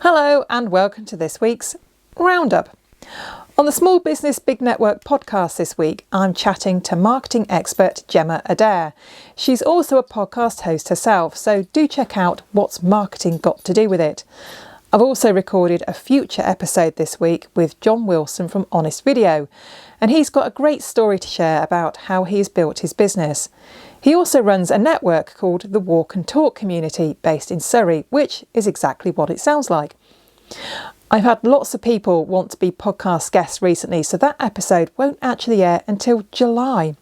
Hello and welcome to this week's Roundup. On the Small Business Big Network podcast this week, I'm chatting to marketing expert Gemma Adair. She's also a podcast host herself, so do check out What's Marketing Got to Do with It. I've also recorded a future episode this week with John Wilson from Honest Video, and he's got a great story to share about how he's built his business. He also runs a network called the Walk and Talk Community based in Surrey, which is exactly what it sounds like. I've had lots of people want to be podcast guests recently, so that episode won't actually air until July.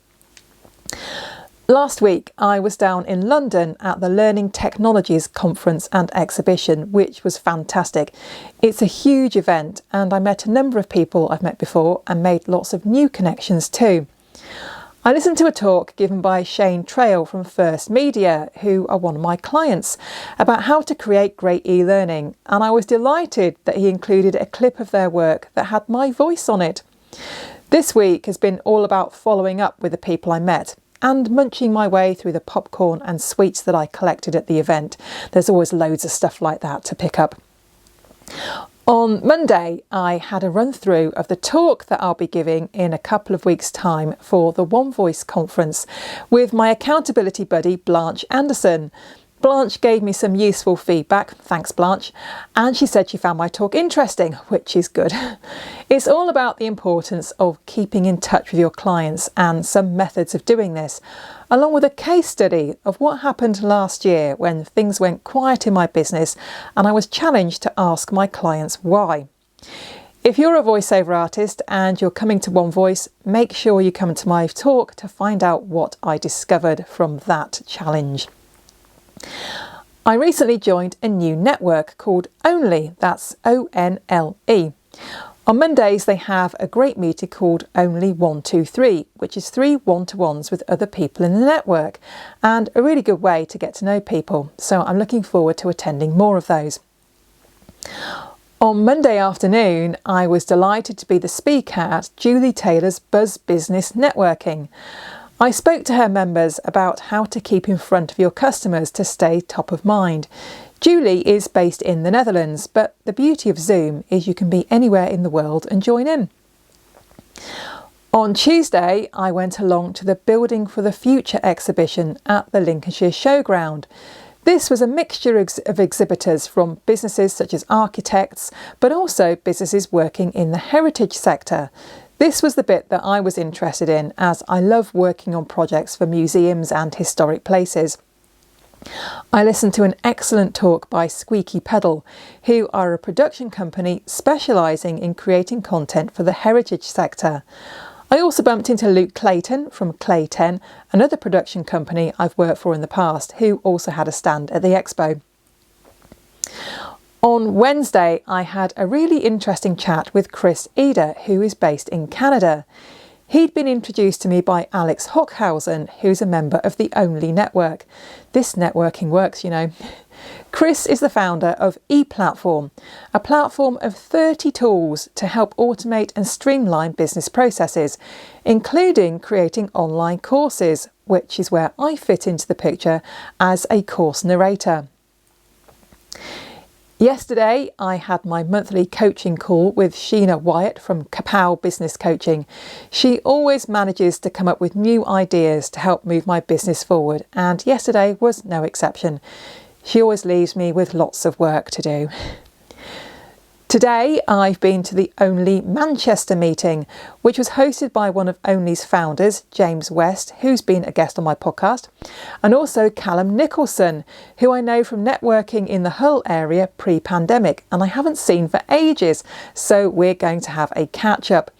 Last week, I was down in London at the Learning Technologies Conference and Exhibition, which was fantastic. It's a huge event and I met a number of people I've met before and made lots of new connections too. I listened to a talk given by Shane Trail from First Media, who are one of my clients, about how to create great e-learning, and I was delighted that he included a clip of their work that had my voice on it. This week has been all about following up with the people I met and munching my way through the popcorn and sweets that I collected at the event. There's always loads of stuff like that to pick up. On Monday, I had a run through of the talk that I'll be giving in a couple of weeks' time for the One Voice conference with my accountability buddy Blanche Anderson. Blanche gave me some useful feedback, thanks Blanche, and she said she found my talk interesting, which is good. It's all about the importance of keeping in touch with your clients and some methods of doing this, along with a case study of what happened last year when things went quiet in my business and I was challenged to ask my clients why. If you're a voiceover artist and you're coming to One Voice, make sure you come to my talk to find out what I discovered from that challenge. I recently joined a new network called Only, that's O-N-L-E. On Mondays they have a great meeting called Only 123, which is 3 one-to-ones with other people in the network, and a really good way to get to know people, so I'm looking forward to attending more of those. On Monday afternoon, I was delighted to be the speaker at Julie Taylor's Buzz Business Networking. I spoke to her members about how to keep in front of your customers to stay top of mind. Julie is based in the Netherlands, but the beauty of Zoom is you can be anywhere in the world and join in. On Tuesday, I went along to the Building for the Future exhibition at the Lincolnshire Showground. This was a mixture of exhibitors from businesses such as architects, but also businesses working in the heritage sector. This was the bit that I was interested in, as I love working on projects for museums and historic places. I listened to an excellent talk by Squeaky Pedal, who are a production company specialising in creating content for the heritage sector. I also bumped into Luke Clayton from Clay10, another production company I've worked for in the past, who also had a stand at the expo. On Wednesday, I had a really interesting chat with Chris Eder, who is based in Canada. He'd been introduced to me by Alex Hockhausen, who's a member of the Only Network. This networking works, you know. Chris is the founder of ePlatform, a platform of 30 tools to help automate and streamline business processes, including creating online courses, which is where I fit into the picture as a course narrator. Yesterday, I had my monthly coaching call with Sheena Wyatt from Kapow Business Coaching. She always manages to come up with new ideas to help move my business forward, and yesterday was no exception. She always leaves me with lots of work to do. Today, I've been to the Only Manchester meeting, which was hosted by one of Only's founders, James West, who's been a guest on my podcast, and also Callum Nicholson, who I know from networking in the Hull area pre-pandemic, and I haven't seen for ages, so we're going to have a catch-up.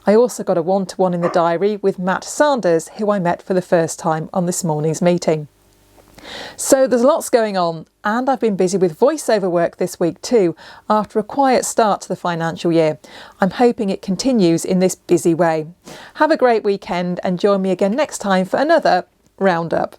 I also got a one-to-one in the diary with Matt Sanders, who I met for the first time on this morning's meeting. So there's lots going on, and I've been busy with voiceover work this week too, after a quiet start to the financial year. I'm hoping it continues in this busy way. Have a great weekend and join me again next time for another Roundup.